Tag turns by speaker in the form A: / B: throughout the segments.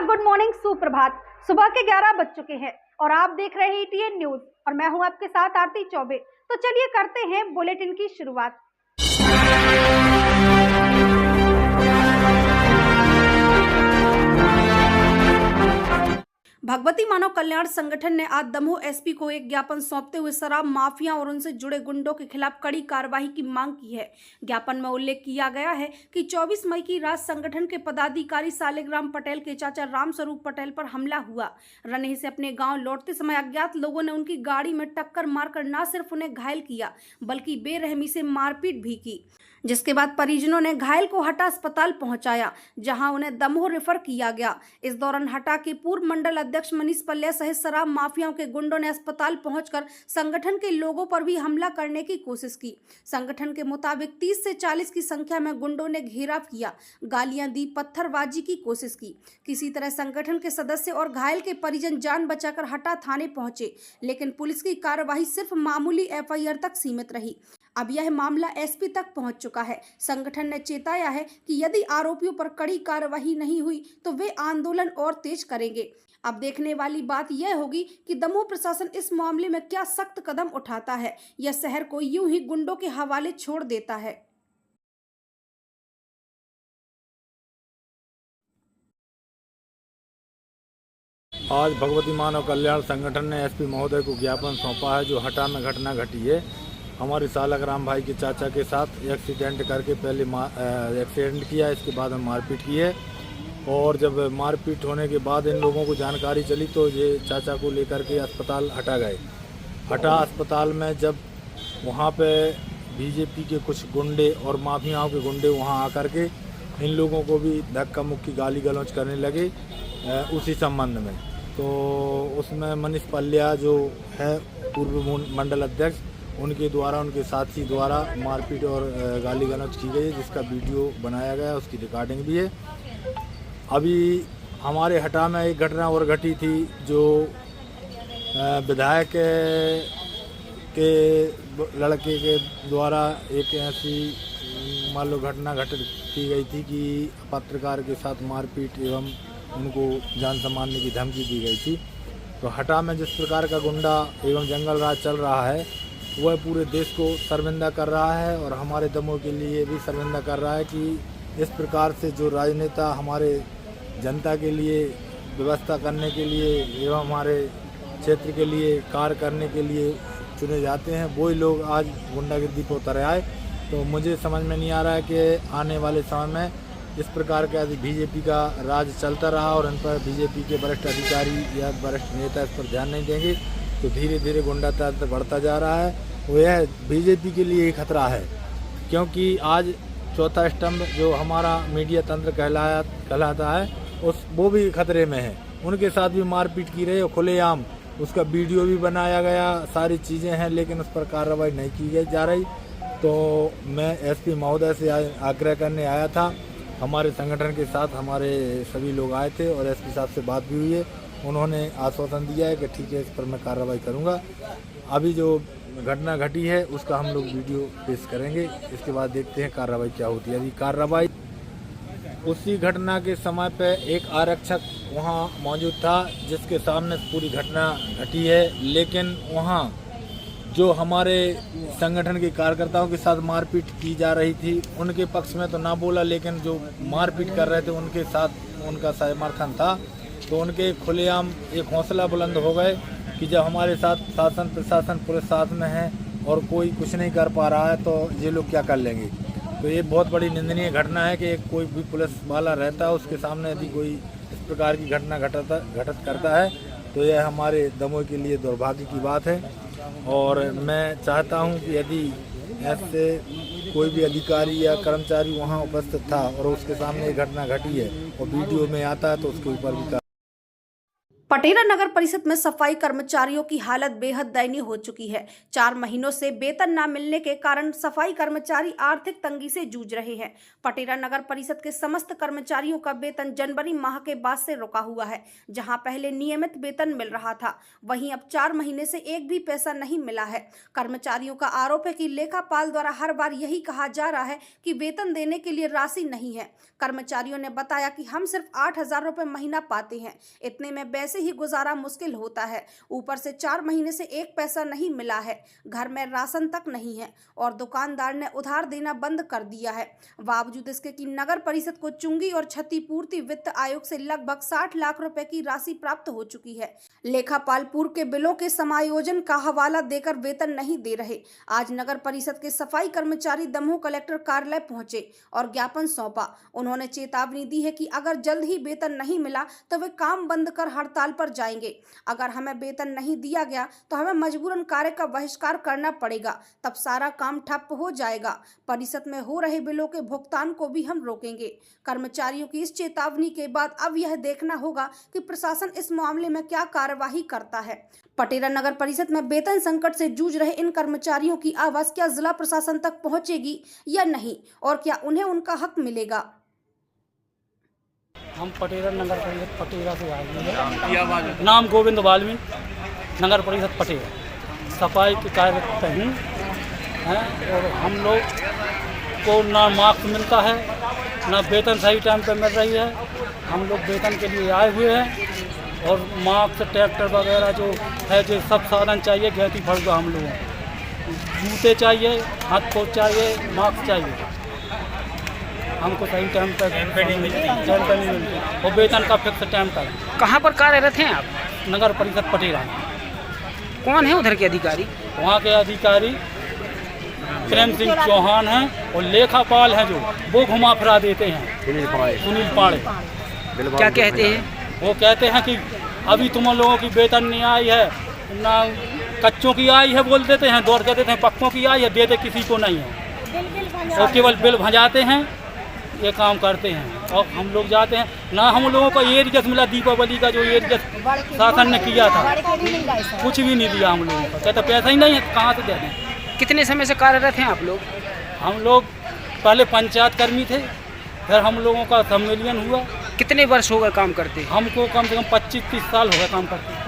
A: Good morning, सुप्रभात। सुबह के 11 बज चुके हैं और आप देख रहे हैं ETN न्यूज और मैं हूं आपके साथ आरती चौबे। तो चलिए करते हैं बुलेटिन की शुरुआत। भगवती मानव कल्याण संगठन ने आज दमोह SP को एक ज्ञापन सौंपते हुए शराब माफिया और उनसे जुड़े गुंडों के खिलाफ कड़ी कार्रवाई की मांग की है। ज्ञापन में उल्लेख किया गया है कि 24 मई की रात संगठन के पदाधिकारी सालिग्राम पटेल के चाचा रामस्वरूप पटेल पर हमला हुआ। रनेही से अपने गांव लौटते समय अज्ञात लोगों ने उनकी गाड़ी में टक्कर मारकर न सिर्फ उन्हें घायल किया बल्कि बेरहमी से मारपीट भी की, जिसके बाद परिजनों ने घायल को हटा अस्पताल पहुंचाया, जहां उन्हें दमोह रेफर किया गया। इस दौरान हटा के पूर्व मंडल अध्यक्ष मनीष पल्ले सहित शराब माफियाओं के गुंडों ने अस्पताल पहुंचकर संगठन के लोगों पर भी हमला करने की कोशिश की। संगठन के मुताबिक 30 से 40 की संख्या में गुंडों ने घेराव किया, गालियां दी, पत्थरबाजी की कोशिश की। किसी तरह संगठन के सदस्य और घायल के परिजन जान बचाकर हटा थाने पहुंचे, लेकिन पुलिस की कार्रवाई सिर्फ मामूली FIR तक सीमित रही। अब यह मामला SP तक पहुंच चुका है। संगठन ने चेताया है कि यदि आरोपियों पर कड़ी कार्रवाई नहीं हुई तो वे आंदोलन और तेज करेंगे। अब देखने वाली बात यह होगी कि दमोह प्रशासन इस मामले में क्या सख्त कदम उठाता है या शहर को यूं ही गुंडों के हवाले छोड़ देता है।
B: आज भगवती मानव कल्याण संगठन ने SP महोदय को ज्ञापन सौंपा है जो हटा में घटना घटी है। हमारे सालिग्राम भाई के चाचा के साथ एक्सीडेंट करके पहले एक्सीडेंट किया, इसके बाद हम मारपीट की है और जब मारपीट होने के बाद इन लोगों को जानकारी चली तो ये चाचा को लेकर के अस्पताल हटा गए। हटा अस्पताल में जब वहाँ पे BJP के कुछ गुंडे और माफियाओं के गुंडे वहाँ आकर के इन लोगों को भी धक्का मुक्की गाली गलौज करने लगे उसी संबंध में। तो उसमें मनीष पल्लिया जो है पूर्व मंडल अध्यक्ष, उनके द्वारा उनके साथी द्वारा मारपीट और गाली गलौज की गई, जिसका वीडियो बनाया गया, उसकी रिकॉर्डिंग भी है। अभी हमारे हटा में एक घटना और घटी थी जो विधायक के लड़के के द्वारा एक ऐसी मान लो घटना घटित की गई थी कि पत्रकार के साथ मारपीट एवं उनको जान से मारने की धमकी दी गई थी। तो हटा में जिस प्रकार का गुंडा एवं जंगल राज चल रहा है वह पूरे देश को शर्मिंदा कर रहा है और हमारे दमोह के लिए भी शर्मिंदा कर रहा है कि इस प्रकार से जो राजनेता हमारे जनता के लिए व्यवस्था करने के लिए एवं हमारे क्षेत्र के लिए कार्य करने के लिए चुने जाते हैं, वही लोग आज गुंडागर्दी को उतर आए। तो मुझे समझ में नहीं आ रहा है कि आने वाले समय में इस प्रकार का यदि BJP का राज चलता रहा और इन पर BJP के वरिष्ठ अधिकारी या वरिष्ठ नेता इस पर ध्यान नहीं देंगे तो धीरे धीरे गुंडा तंत्र बढ़ता जा रहा है। वो यह BJP के लिए खतरा है, क्योंकि आज चौथा स्तंभ जो हमारा मीडिया तंत्र कहलाता है वो भी खतरे में है। उनके साथ भी मारपीट की रही और खुलेआम उसका वीडियो भी बनाया गया, सारी चीज़ें हैं, लेकिन उस पर कार्रवाई नहीं की जा रही। तो मैं SP महोदय से आग्रह करने आया था। हमारे संगठन के साथ हमारे सभी लोग आए थे और SP साहब से बात भी हुई है। उन्होंने आश्वासन दिया है कि ठीक है, इस पर मैं कार्रवाई करूंगा। अभी जो घटना घटी है उसका हम लोग वीडियो पेश करेंगे, इसके बाद देखते हैं कार्रवाई क्या होती है। यदि कार्रवाई उसी घटना के समय पे एक आरक्षक वहाँ मौजूद था जिसके सामने पूरी घटना घटी है, लेकिन वहाँ जो हमारे संगठन के कार्यकर्ताओं के साथ मारपीट की जा रही थी उनके पक्ष में तो ना बोला, लेकिन जो मारपीट कर रहे थे उनके साथ उनका समर्थन था। तो उनके खुलेआम एक हौसला बुलंद हो गए कि जब हमारे साथ शासन प्रशासन पुलिस साथ में है और कोई कुछ नहीं कर पा रहा है तो ये लोग क्या कर लेंगे। तो ये बहुत बड़ी निंदनीय घटना है कि कोई भी पुलिस वाला रहता है उसके सामने यदि कोई इस प्रकार की घटना घटित करता है तो यह हमारे दमोह के लिए दुर्भाग्य की बात है। और मैं चाहता हूं कि यदि ऐसे कोई भी अधिकारी या कर्मचारी वहां उपस्थित था और उसके सामने ये घटना घटी है और वीडियो में आता है तो उसके ऊपर भी
A: पटेरा नगर परिषद में सफाई कर्मचारियों की हालत बेहद दयनीय हो चुकी है। 4 महीनों से वेतन न मिलने के कारण सफाई कर्मचारी आर्थिक तंगी से जूझ रहे हैं। पटेरा नगर परिषद के समस्त कर्मचारियों का वेतन जनवरी माह के बाद से रुका हुआ है। जहां पहले नियमित वेतन मिल रहा था, वहीं अब 4 महीने से एक भी पैसा नहीं मिला है। कर्मचारियों का आरोप है कि लेखापाल द्वारा हर बार यही कहा जा रहा है कि वेतन देने के लिए राशि नहीं है। कर्मचारियों ने बताया कि हम सिर्फ 8,000 रुपये महीना पाते हैं, इतने में वैसे ही गुजारा मुश्किल होता है। ऊपर से 4 महीने से एक पैसा नहीं मिला है, घर में राशन तक नहीं है और दुकानदार ने उधार देना बंद कर दिया है। बावजूद इसके कि नगर परिषद को चुंगी और क्षतिपूर्ति वित्त आयोग से लगभग 60 लाख रुपए की राशि प्राप्त हो चुकी है। लेखापाल पूर्व के बिलों के समायोजन का हवाला देकर वेतन नहीं दे रहे। आज नगर परिषद के सफाई कर्मचारी दमोह कलेक्टर कार्यालय पहुंचे और ज्ञापन सौंपा। उन्होंने चेतावनी दी है कि अगर जल्द ही वेतन नहीं मिला तो वे काम बंद कर हड़ताल पर जाएंगे। अगर हमें वेतन नहीं दिया गया तो हमें मजबूरन कार्य का बहिष्कार करना पड़ेगा, तब सारा काम ठप हो जाएगा। परिषद में हो रहे बिलों के भुगतान को भी हम रोकेंगे। कर्मचारियों की इस चेतावनी के बाद अब यह देखना होगा कि प्रशासन इस मामले में क्या कार्यवाही करता है। पटेरा नगर परिषद में वेतन संकट से जूझ रहे इन कर्मचारियों की आवाज क्या जिला प्रशासन तक पहुंचेगी या नहीं, और क्या उन्हें उनका हक मिलेगा?
C: हम पटेरा नगर परिषद पटेरा से आए हैं। नाम गोविंद वाल्मीकि, नगर परिषद पटेरा, सफाई के कार्यकर्ता हूँ हैं। और हम लोग को ना मार्क्स मिलता है, ना वेतन सही टाइम पे मिल रही है। हम लोग वेतन के लिए आए हुए हैं और मार्क्स, ट्रैक्टर वगैरह जो है, जो सब साधन चाहिए, गैती फड़गा हम लोगों को, जूते चाहिए, हाथ कोट चाहिए, मार्क्स चाहिए। हमको सही टाइम पर नहीं मिलती और वेतन का फिक्स टाइम पर।
D: कहाँ पर कार्यरत हैं आप?
C: नगर परिषद पटेरा।
D: कौन है उधर के अधिकारी?
C: वहाँ के अधिकारी प्रेम सिंह चौहान हैं और लेखापाल हैं, जो वो घुमा फिरा देते हैं, सुनील पाड़े।
D: क्या कहते हैं?
C: वो कहते हैं कि अभी तुम लोगों की वेतन नहीं आई है, ना कच्चों की आई है बोल देते हैं, दौड़ के देते हैं पक्कों की आई है, देते किसी को नहीं है। और केवल बिल भंजाते हैं, ये काम करते हैं। और हम लोग जाते हैं ना, हम लोगों को ये रिजत मिला दीपावली का, जो ये रिजत शासन ने किया था, कुछ भी नहीं दिया हम लोगों को। कहते पैसा ही नहीं है, कहाँ से दे दें।
D: कितने समय से कार्यरत हैं आप लोग?
C: हम लोग पहले पंचायत कर्मी थे, फिर हम लोगों का सम्मेलन हुआ।
D: कितने वर्ष हो गए काम करते?
C: हमको कम से कम 25-30 साल हो गए काम करते।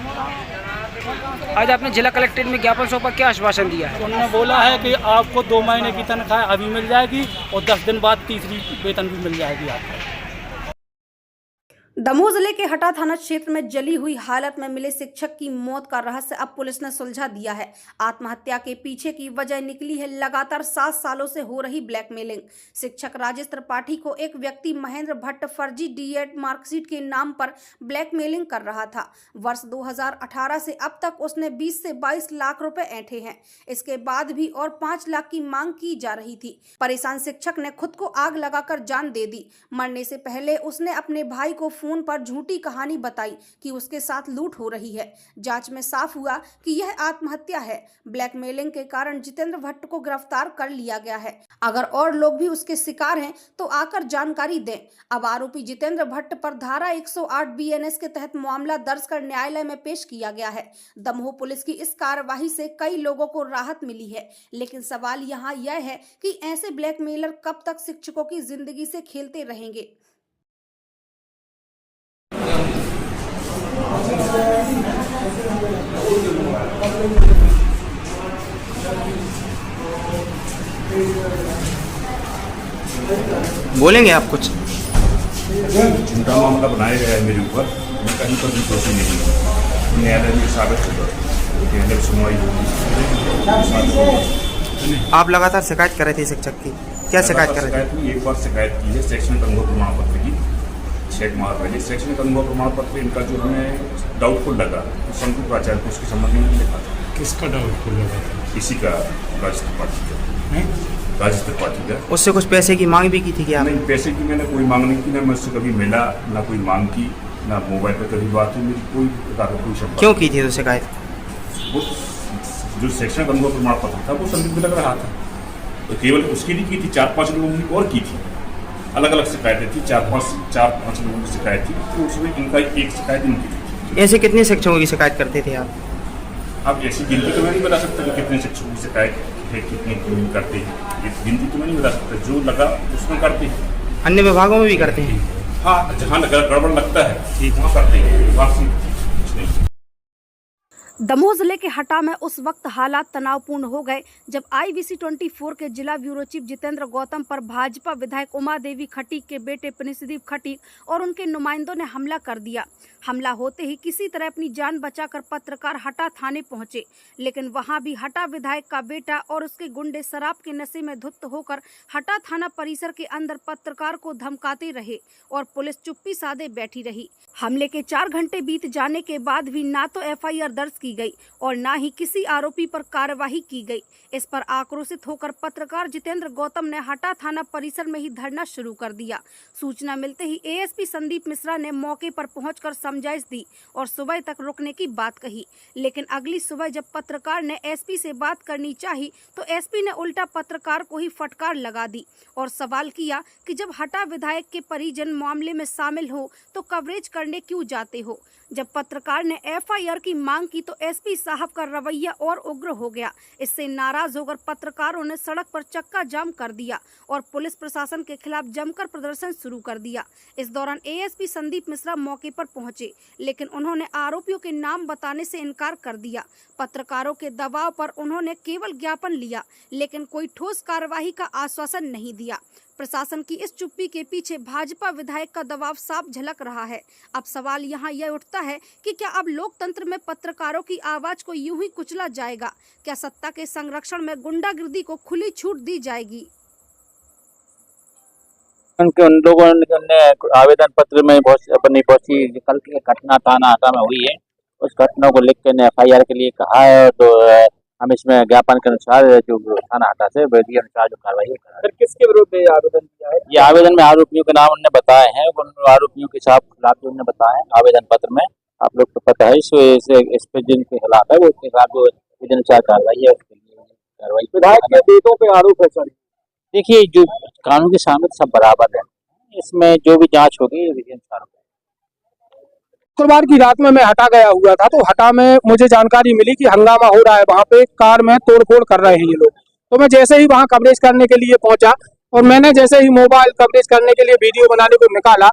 D: आज आपने जिला कलेक्ट्रेट में ज्ञापन सौंपा, क्या आश्वासन दिया है?
C: उन्होंने बोला है कि आपको 2 महीने की तनख्वाह अभी मिल जाएगी और 10 दिन बाद तीसरी वेतन भी मिल जाएगी आपको।
A: दमोह जिले के हटा थाना क्षेत्र में जली हुई हालत में मिले शिक्षक की मौत का रहस्य अब पुलिस ने सुलझा दिया है। आत्महत्या के पीछे की वजह निकली है लगातार 7 सालों से हो रही ब्लैकमेलिंग। शिक्षक राजेश त्रिपाठी को एक व्यक्ति महेंद्र भट्ट फर्जी डीएड मार्कशीट के नाम पर ब्लैकमेलिंग कर रहा था। वर्ष 2018 से अब तक उसने 20 से 22 लाख रुपए ऐंठे हैं। इसके बाद भी और 5 लाख की मांग की जा रही थी। परेशान शिक्षक ने खुद को आग लगाकर जान दे दी। मरने से पहले उसने अपने भाई को फोन पर झूठी कहानी बताई कि उसके साथ लूट हो रही है। जांच में साफ हुआ कि यह आत्महत्या है। ब्लैकमेलिंग के कारण जितेंद्र भट्ट को गिरफ्तार कर लिया गया है। अगर और लोग भी उसके शिकार हैं तो आकर जानकारी दें। अब आरोपी जितेंद्र भट्ट पर धारा 108 बीएनएस के तहत मामला दर्ज कर न्यायालय में पेश किया गया है। दमोह पुलिस की इस कार्रवाई से कई लोगों को राहत मिली है, लेकिन सवाल यहाँ यह है कि ऐसे ब्लैकमेलर कब तक शिक्षकों की जिंदगी से खेलते रहेंगे।
E: बोलेंगे आप कुछ?
F: झूठा मामला बनाया गया है मेरे ऊपर, मैं कहीं पर भी दोषी नहीं हूँ। न्यायालय में साबित होगा, सुनवाई होगी।
E: आप लगातार शिकायत कर रहे थे शिक्षक की, क्या शिकायत कर रहे थे?
F: एक बार शिकायत की है शैक्षणिक अनुभव प्रमाण पत्र की। 6 माह पहले शैक्षणिक अनुभव प्रमाण पत्र इनका जो हमें डाउटफुल लगा, तो संतु प्राचार्य को उसके संबंध में लिखा था।
G: किसका डाउटफुल लगा था?
F: इसी का राजेश त्रिपाठी का। राजेश त्रिपाठी का।
E: उससे कुछ पैसे की मांग भी की थी क्या?
F: नहीं, पैसे की मैंने कोई मांग नहीं की, ना मैं उससे कभी मिला, ना कोई मांग की, ना मोबाइल पर कभी बात हुई, मेरी कोई प्रकार का कोई शब्द।
E: क्यों की थी तो शिकायत?
F: वो जो शैक्षणिक अनुभव प्रमाण पत्र था वो संदिग्ध लग रहा था, तो केवल उसकी नहीं की थी, 4-5 लोगों की और की थी। अलग अलग शिकायतें थी, 4-5 लोगों की शिकायत थी, तो उसमें इनका एक शिकायत इनकी थी।
E: ऐसे कितने शिक्षकों की शिकायत करते थे आप?
F: अब ऐसी गिनती तो मैं नहीं बता सकता कि कितने शिक्षकों की शिकायत है, कितने करते हैं, ये गिनती तो मैं नहीं बता सकता, जो लगा उसमें करते हैं।
E: अन्य विभागों में भी करते हैं?
F: हाँ, जहाँ गड़बड़ लगता है वहाँ करते हैं, बाकी कुछ नहीं।
A: दमोह जिले के हटा में उस वक्त हालात तनावपूर्ण हो गए जब IBC 24 के जिला ब्यूरो चीफ जितेंद्र गौतम पर भाजपा विधायक उमा देवी खटीक के बेटे प्रिंसदीप खटीक और उनके नुमाइंदों ने हमला कर दिया। हमला होते ही किसी तरह अपनी जान बचाकर पत्रकार हटा थाने पहुंचे, लेकिन वहां भी हटा विधायक का बेटा और उसके गुंडे शराब के नशे में धुत होकर हटा थाना परिसर के अंदर पत्रकार को धमकाते रहे और पुलिस चुप्पी साधे बैठी रही। हमले के 4 घंटे बीत जाने के बाद भी ना तो FIR दर्ज की गई और ना ही किसी आरोपी पर कार्रवाई की गई। इस पर आक्रोशित होकर पत्रकार जितेंद्र गौतम ने हटा थाना परिसर में ही धरना शुरू कर दिया। सूचना मिलते ही ASP संदीप मिश्रा ने मौके पर पहुंचकर समझाइश दी और सुबह तक रुकने की बात कही, लेकिन अगली सुबह जब पत्रकार ने SP से बात करनी चाही तो SP ने उल्टा पत्रकार को ही फटकार लगा दी और सवाल किया कि जब हटा विधायक के परिजन मामले में शामिल हो तो कवरेज करने क्यों जाते हो। जब पत्रकार ने FIR की मांग की तो SP साहब का रवैया और उग्र हो गया। इससे नाराज होकर पत्रकारों ने सड़क पर चक्का जाम कर दिया और पुलिस प्रशासन के खिलाफ जमकर प्रदर्शन शुरू कर दिया। इस दौरान ASP संदीप मिश्रा मौके पर पहुंचे, लेकिन उन्होंने आरोपियों के नाम बताने से इनकार कर दिया। पत्रकारों के दबाव पर उन्होंने केवल ज्ञापन लिया, लेकिन कोई ठोस कार्रवाई का आश्वासन नहीं दिया। प्रशासन की इस चुप्पी के पीछे भाजपा विधायक का दबाव साफ झलक रहा है। अब सवाल यहाँ यह उठता है कि क्या अब लोकतंत्र में पत्रकारों की आवाज को यूं ही कुचला जाएगा? क्या सत्ता के संरक्षण में गुंडागिर्दी को खुली छूट दी जाएगी?
G: उन लोगों ने आवेदन पत्र में अपनी बहुत सी कल की घटना थाना हटा में हुई है, उस घटना को लिख के FIR के लिए कहा है। तो हम इसमें ज्ञापन के अनुसार जो थाना हटा से विधि अनुसार जो कार्रवाई है।
D: सर किसके विरुद्ध ये आवेदन दिया है?
G: ये आवेदन में आरोपियों के नाम उन्होंने बताए हैं, उन आरोपियों के खिलाफ जो उन्होंने बताया है आवेदन पत्र में, आप लोग को पता है। इस पे जिनके खिलाफ है वो उसके खिलाफ जो विधि अनुसार कार्रवाई है उसके लिए कार्रवाई।
D: विधायक के बेटों पे आरोप है सर।
G: देखिए, जो कानून के सामने सब बराबर है, इसमें जो भी जांच होगी विधि अनुसार।
H: शुक्रवार की रात में मैं हटा गया हुआ था, तो हटा में मुझे जानकारी मिली कि हंगामा हो रहा है, वहाँ पे कार में तोड़फोड़ कर रहे हैं ये लोग। तो मैं जैसे ही वहाँ कवरेज करने के लिए पहुंचा और मैंने जैसे ही मोबाइल कवरेज करने के लिए वीडियो बनाने को निकाला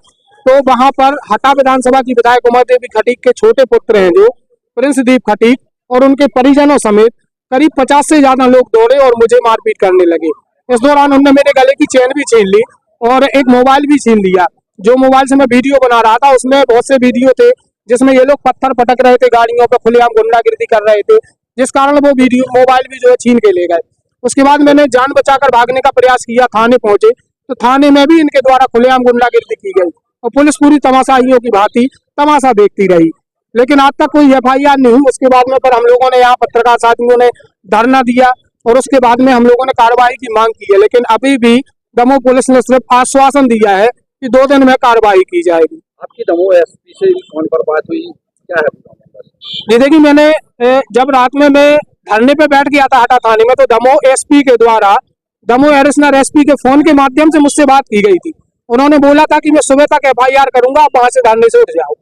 H: तो वहाँ पर हटा विधानसभा की विधायक उमा देवी खटीक के छोटे पुत्र हैं जो प्रिंसदीप खटीक और उनके परिजनों समेत करीब 50 से ज्यादा लोग दौड़े और मुझे मारपीट करने लगे। इस दौरान उन्होंने मेरे गले की चेन भी छीन ली और एक मोबाइल भी छीन लिया। जो मोबाइल से मैं वीडियो बना रहा था उसमें बहुत से वीडियो थे जिसमें ये लोग पत्थर पटक रहे थे, गाड़ियों पर खुलेआम गुंडागिर्दी कर रहे थे, जिस कारण वो वीडियो मोबाइल भी जो है छीन के ले गए। उसके बाद मैंने जान बचाकर भागने का प्रयास किया, थाने पहुंचे तो थाने में भी इनके द्वारा खुलेआम गुंडागिर्दी की गई और पुलिस पूरी तमाशाइयों की भांति तमाशा देखती रही, लेकिन आज तक कोई FIR नहीं हुई। उसके बाद में पर हम लोगों ने यहाँ पत्रकार साथियों ने धरना दिया और उसके बाद में हम लोगों ने कार्रवाई की मांग की है, लेकिन अभी भी दमोह पुलिस ने सिर्फ आश्वासन दिया है कि 2 दिन में कार्रवाई की जाएगी।
D: आपकी दमोह SP से फोन पर बात हुई, क्या है?
H: जी देखिए, मैंने जब रात में मैं धरने पे बैठ गया था हटा थाने में तो दमोह SP के द्वारा दमोह एडिशनल SP के फोन के माध्यम से मुझसे बात की गई थी। उन्होंने बोला था कि मैं सुबह तक FIR करूंगा, आप वहां से धरने से उठ जाओ।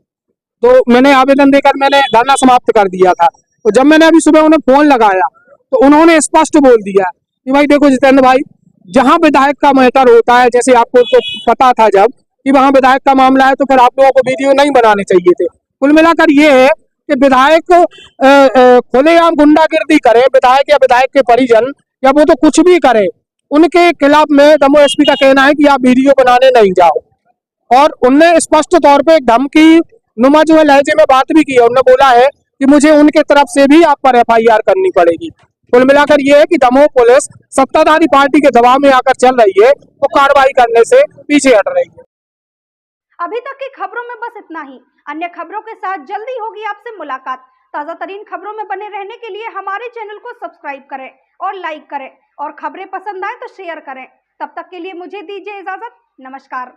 H: तो मैंने आवेदन देकर मैंने धरना समाप्त कर दिया था। तो जब मैंने अभी सुबह उन्हें फोन लगाया तो उन्होंने स्पष्ट बोल दिया कि भाई देखो जितेंद्र भाई, जहाँ विधायक का मैटर होता है, जैसे आपको तो पता था जब कि वहाँ विधायक का मामला है तो फिर आप लोगों को वीडियो नहीं बनाने चाहिए थे। कुल मिलाकर ये है कि विधायक खुलेआम गुंडागिर्दी करे, विधायक या विधायक के परिजन या वो तो कुछ भी करे, उनके खिलाफ में दमोह SP का कहना है कि आप वीडियो बनाने नहीं जाओ। और उनने स्पष्ट तौर पे धमकी नुमा जो है लहजे में बात भी की है। उन्होंने बोला है कि मुझे उनके तरफ से भी आप पर FIR करनी पड़ेगी। कुल मिलाकर ये है कि दमोह पुलिस सत्ताधारी पार्टी के दबाव में आकर चल रही है, तो कार्रवाई करने से पीछे हट रही है।
A: अभी तक की खबरों में बस इतना ही। अन्य खबरों के साथ जल्दी होगी आपसे मुलाकात। ताजा तरीन खबरों में बने रहने के लिए हमारे चैनल को सब्सक्राइब करें और लाइक करें और खबरें पसंद आए तो शेयर करें। तब तक के लिए मुझे दीजिए इजाजत। नमस्कार।